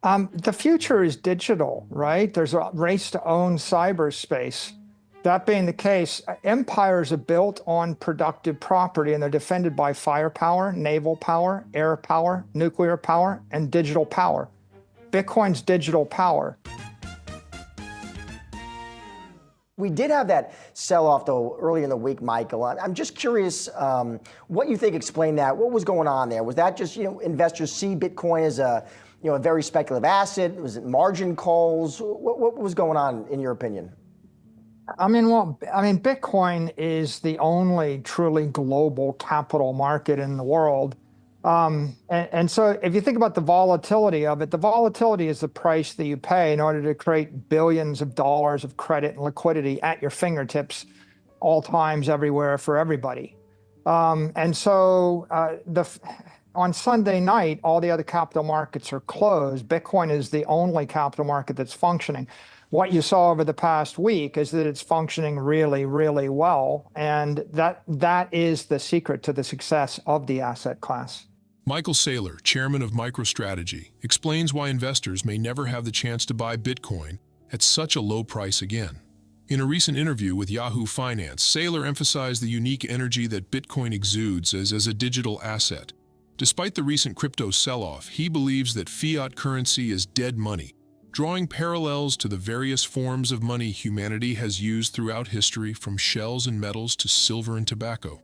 The future is digital, right? There's a race to own cyberspace. That being the case, empires are built on productive property and they're defended by firepower, naval power, air power, nuclear power, and digital power. Bitcoin's digital power. We did have that sell-off though early in the week, Michael. I'm just curious what you think explained that. What was going on there? Was that just investors see Bitcoin as a a very speculative asset? Was it margin calls? What was going on in your opinion? Bitcoin is the only truly global capital market in the world. And so if you think about the volatility of it, the volatility is the price that you pay in order to create billions of dollars of credit and liquidity at your fingertips, all times, everywhere, for everybody. On Sunday night, all the other capital markets are closed. Bitcoin is the only capital market that's functioning. What you saw over the past week is that it's functioning really, really well. And that is the secret to the success of the asset class. Michael Saylor, chairman of MicroStrategy, explains why investors may never have the chance to buy Bitcoin at such a low price again. In a recent interview with Yahoo Finance, Saylor emphasized the unique energy that Bitcoin exudes as a digital asset. Despite the recent crypto sell-off, he believes that fiat currency is dead money, drawing parallels to the various forms of money humanity has used throughout history, from shells and metals to silver and tobacco.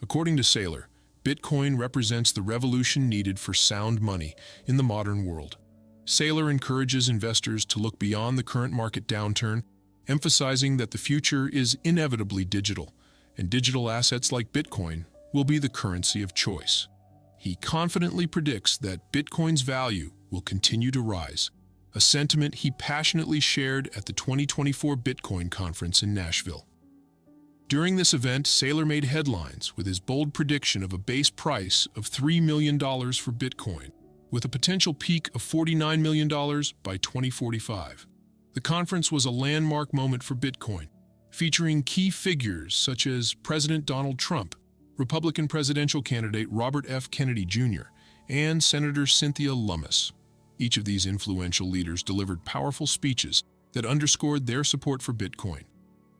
According to Saylor, Bitcoin represents the revolution needed for sound money in the modern world. Saylor encourages investors to look beyond the current market downturn, emphasizing that the future is inevitably digital, and digital assets like Bitcoin will be the currency of choice. He confidently predicts that Bitcoin's value will continue to rise, a sentiment he passionately shared at the 2024 Bitcoin conference in Nashville. During this event, Saylor made headlines with his bold prediction of a base price of $3 million for Bitcoin, with a potential peak of $49 million by 2045. The conference was a landmark moment for Bitcoin, featuring key figures such as President Donald Trump, Republican presidential candidate Robert F. Kennedy Jr., and Senator Cynthia Lummis. Each of these influential leaders delivered powerful speeches that underscored their support for Bitcoin,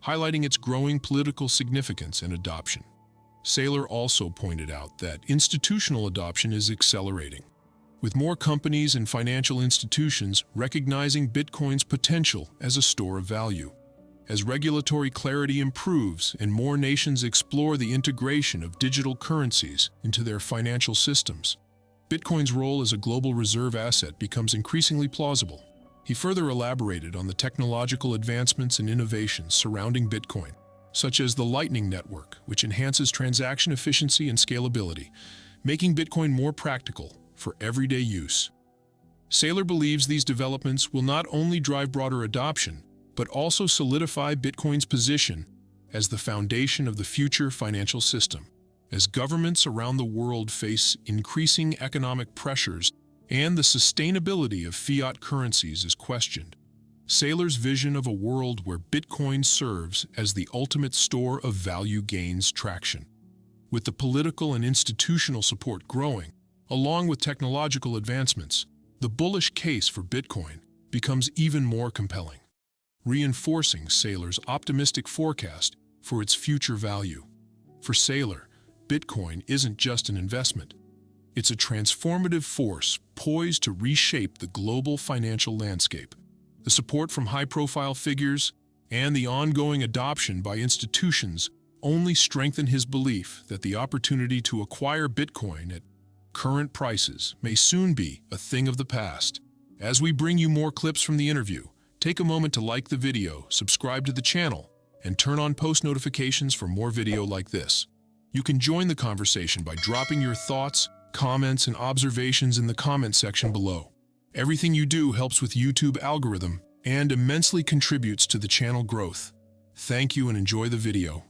highlighting its growing political significance and adoption. Saylor also pointed out that institutional adoption is accelerating, with more companies and financial institutions recognizing Bitcoin's potential as a store of value. As regulatory clarity improves and more nations explore the integration of digital currencies into their financial systems, Bitcoin's role as a global reserve asset becomes increasingly plausible. He further elaborated on the technological advancements and innovations surrounding Bitcoin, such as the Lightning Network, which enhances transaction efficiency and scalability, making Bitcoin more practical for everyday use. Saylor believes these developments will not only drive broader adoption, but also solidify Bitcoin's position as the foundation of the future financial system. As governments around the world face increasing economic pressures and the sustainability of fiat currencies is questioned, Saylor's vision of a world where Bitcoin serves as the ultimate store of value gains traction. With the political and institutional support growing, along with technological advancements, the bullish case for Bitcoin becomes even more compelling, reinforcing Saylor's optimistic forecast for its future value. For Saylor, Bitcoin isn't just an investment. It's a transformative force poised to reshape the global financial landscape. The support from high-profile figures and the ongoing adoption by institutions only strengthen his belief that the opportunity to acquire Bitcoin at current prices may soon be a thing of the past. As we bring you more clips from the interview, take a moment to like the video, subscribe to the channel, and turn on post notifications for more video like this. You can join the conversation by dropping your thoughts, comments, and observations in the comment section below. Everything you do helps with YouTube algorithm and immensely contributes to the channel growth. Thank you and enjoy the video.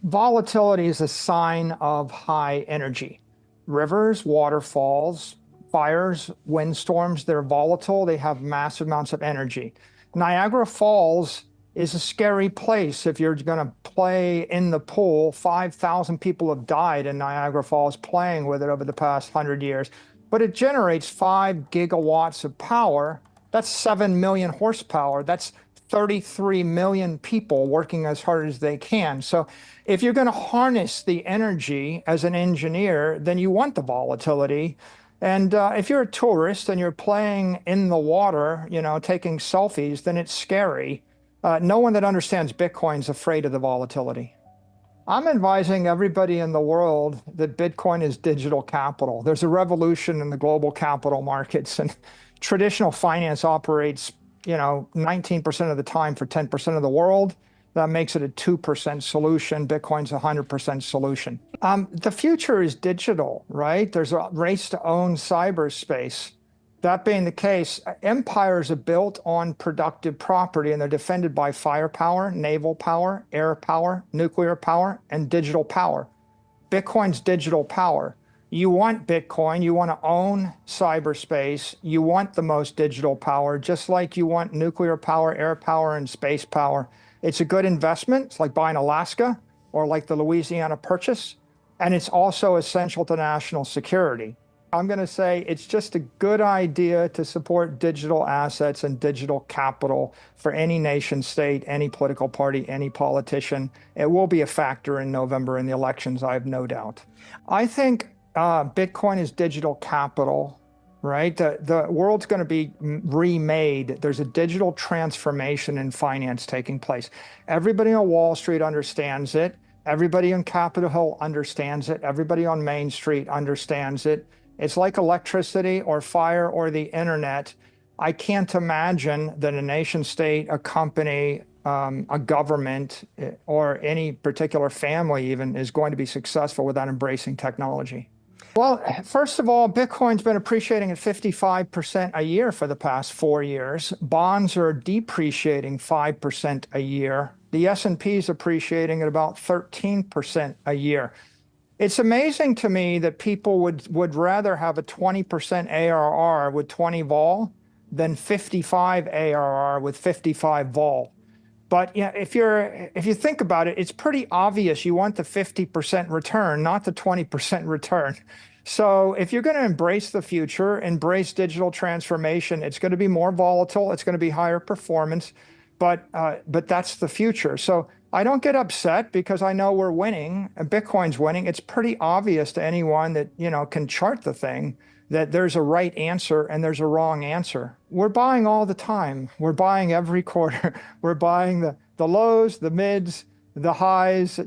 Volatility is a sign of high energy. Rivers, waterfalls, fires, windstorms, they're volatile, they have massive amounts of energy. Niagara Falls is a scary place. If you're going to play in the pool, 5,000 people have died in Niagara Falls playing with it over the past 100 years. but it generates 5 gigawatts of power. That's 7 million horsepower. That's 33 million people working as hard as they can. So if you're going to harness the energy as an engineer, then you want the volatility. And if you're a tourist and you're playing in the water, taking selfies, then it's scary. No one that understands Bitcoin is afraid of the volatility. I'm advising everybody in the world that Bitcoin is digital capital. There's a revolution in the global capital markets, and traditional finance operates 19% of the time for 10% of the world. That makes it a 2% solution. Bitcoin's a 100% solution. The future is digital, right? There's a race to own cyberspace. That being the case, empires are built on productive property, and they're defended by firepower, naval power, air power, nuclear power, and digital power. Bitcoin's digital power. You want Bitcoin, you want to own cyberspace, you want the most digital power, just like you want nuclear power, air power, and space power. It's a good investment. It's like buying Alaska or like the Louisiana Purchase. And it's also essential to national security. I'm going to say it's just a good idea to support digital assets and digital capital for any nation state, any political party, any politician. It will be a factor in November in the elections, I have no doubt. I think Bitcoin is digital capital, right? The world's going to be remade. There's a digital transformation in finance taking place. Everybody on Wall Street understands it. Everybody on Capitol Hill understands it. Everybody on Main Street understands it. It's like electricity or fire or the internet. I can't imagine that a nation state, a company, a government, or any particular family even is going to be successful without embracing technology. Well, first of all, Bitcoin's been appreciating at 55% a year for the past 4 years. Bonds are depreciating 5% a year. The S&P is appreciating at about 13% a year. It's amazing to me that people would rather have a 20% ARR with 20 vol than 55 ARR with 55 vol. But if you think about it, it's pretty obvious you want the 50% return, not the 20% return. So if you're going to embrace the future, embrace digital transformation, it's going to be more volatile, it's going to be higher performance, but that's the future. So I don't get upset because I know we're winning, and Bitcoin's winning. It's pretty obvious to anyone that can chart the thing that there's a right answer and there's a wrong answer. We're buying all the time. We're buying every quarter. We're buying the lows, the mids, the highs.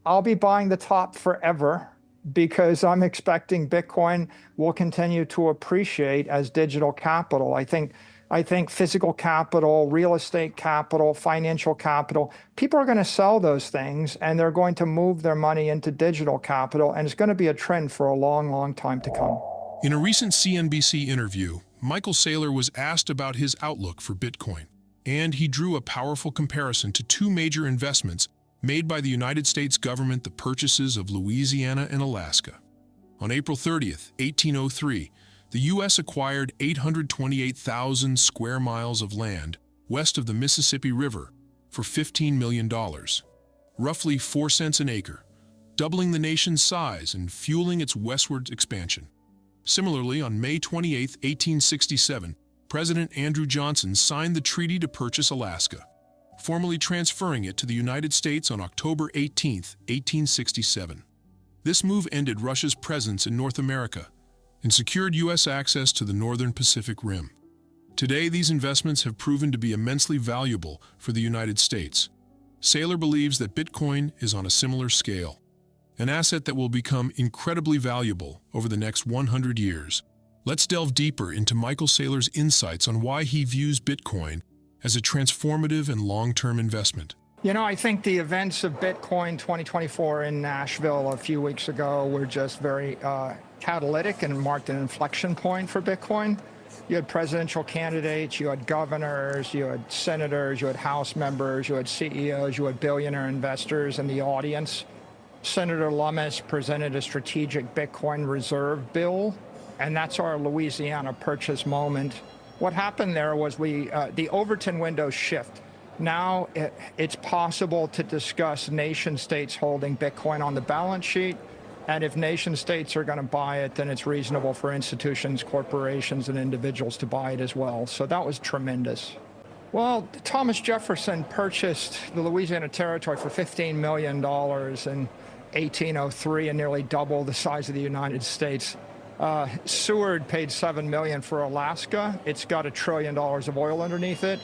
I'll be buying the top forever because I'm expecting Bitcoin will continue to appreciate as digital capital. I think physical capital, real estate capital, financial capital, people are going to sell those things and they're going to move their money into digital capital, and it's going to be a trend for a long, long time to come. In a recent CNBC interview, Michael Saylor was asked about his outlook for Bitcoin, and he drew a powerful comparison to two major investments made by the United States government, the purchases of Louisiana and Alaska. On April 30th, 1803, the U.S. acquired 828,000 square miles of land west of the Mississippi River for $15 million, roughly 4 cents an acre, doubling the nation's size and fueling its westward expansion. Similarly, on May 28, 1867, President Andrew Johnson signed the treaty to purchase Alaska, formally transferring it to the United States on October 18, 1867. This move ended Russia's presence in North America and secured U.S. access to the northern Pacific Rim. Today, these investments have proven to be immensely valuable for the United States. Saylor believes that Bitcoin is on a similar scale, an asset that will become incredibly valuable over the next 100 years. Let's delve deeper into Michael Saylor's insights on why he views Bitcoin as a transformative and long-term investment. I think the events of Bitcoin 2024 in Nashville a few weeks ago were just very catalytic and marked an inflection point for Bitcoin. You had presidential candidates, you had governors, you had senators, you had House members, you had CEOs, you had billionaire investors in the audience. Senator Lummis presented a strategic Bitcoin reserve bill, and that's our Louisiana Purchase moment. What happened there was the Overton window shift. Now it's possible to discuss nation states holding Bitcoin on the balance sheet And if nation states are going to buy it, then it's reasonable for institutions, corporations, and individuals to buy it as well. So that was tremendous. Well, Thomas Jefferson purchased the Louisiana Territory for $15 million in 1803 and nearly double the size of the United States. Seward paid $7 million for Alaska. It's got $1 trillion of oil underneath it.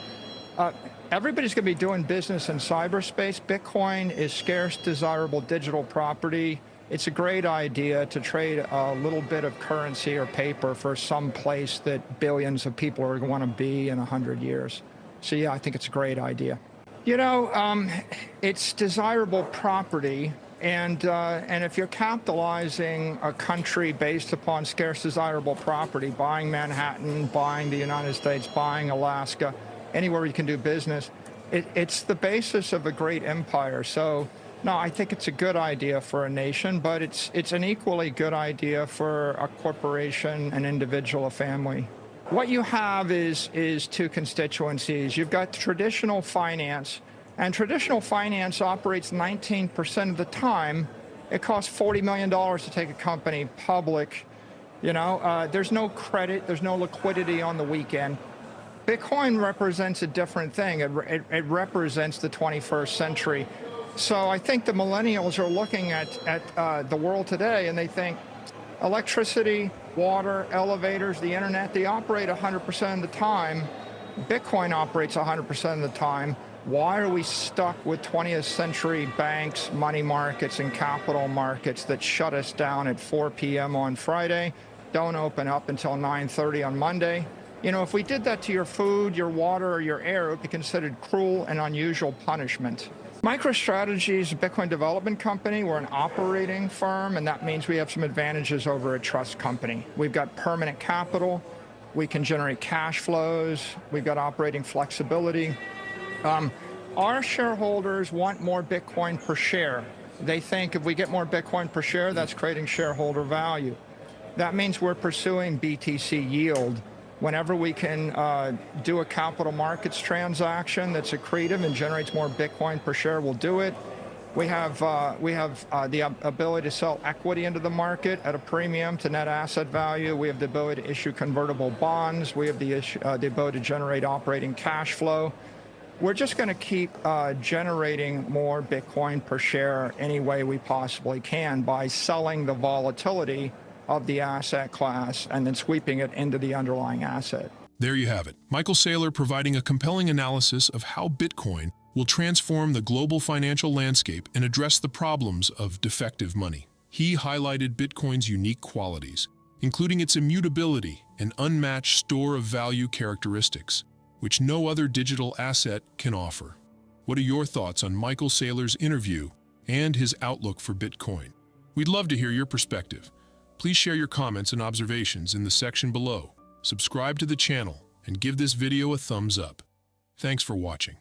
Everybody's going to be doing business in cyberspace. Bitcoin is scarce, desirable digital property. It's a great idea to trade a little bit of currency or paper for some place that billions of people are going to be in 100 years. So yeah, I think it's a great idea. You know, it's desirable property, and if you're capitalizing a country based upon scarce, desirable property, buying Manhattan, buying the United States, buying Alaska, anywhere you can do business, it's the basis of a great empire. So no, I think it's a good idea for a nation, but it's an equally good idea for a corporation, an individual, a family. What you have is two constituencies. You've got traditional finance, and traditional finance operates 19% of the time. It costs $40 million to take a company public. You know, there's no credit, there's no liquidity on the weekend. Bitcoin represents a different thing. It represents the 21st century. So I think the millennials are looking at the world today, and they think electricity, water, elevators, the internet, they operate 100% of the time. Bitcoin operates 100% of the time. Why are we stuck with 20th century banks, money markets, and capital markets that shut us down at 4 p.m. on Friday, don't open up until 9:30 on Monday? You know, if we did that to your food, your water, or your air, it would be considered cruel and unusual punishment. MicroStrategy is a Bitcoin development company. We're an operating firm, and that means we have some advantages over a trust company. We've got permanent capital. We can generate cash flows. We've got operating flexibility. Our shareholders want more Bitcoin per share. They think if we get more Bitcoin per share, that's creating shareholder value. That means we're pursuing BTC yield. Whenever we can do a capital markets transaction that's accretive and generates more Bitcoin per share, we'll do it. We have the ability to sell equity into the market at a premium to net asset value. We have the ability to issue convertible bonds. We have the ability to generate operating cash flow. We're just going to keep generating more Bitcoin per share any way we possibly can by selling the volatility of the asset class and then sweeping it into the underlying asset. There you have it. Michael Saylor providing a compelling analysis of how Bitcoin will transform the global financial landscape and address the problems of defective money. He highlighted Bitcoin's unique qualities, including its immutability and unmatched store of value characteristics, which no other digital asset can offer. What are your thoughts on Michael Saylor's interview and his outlook for Bitcoin? We'd love to hear your perspective. Please share your comments and observations in the section below. Subscribe to the channel and give this video a thumbs up. Thanks for watching.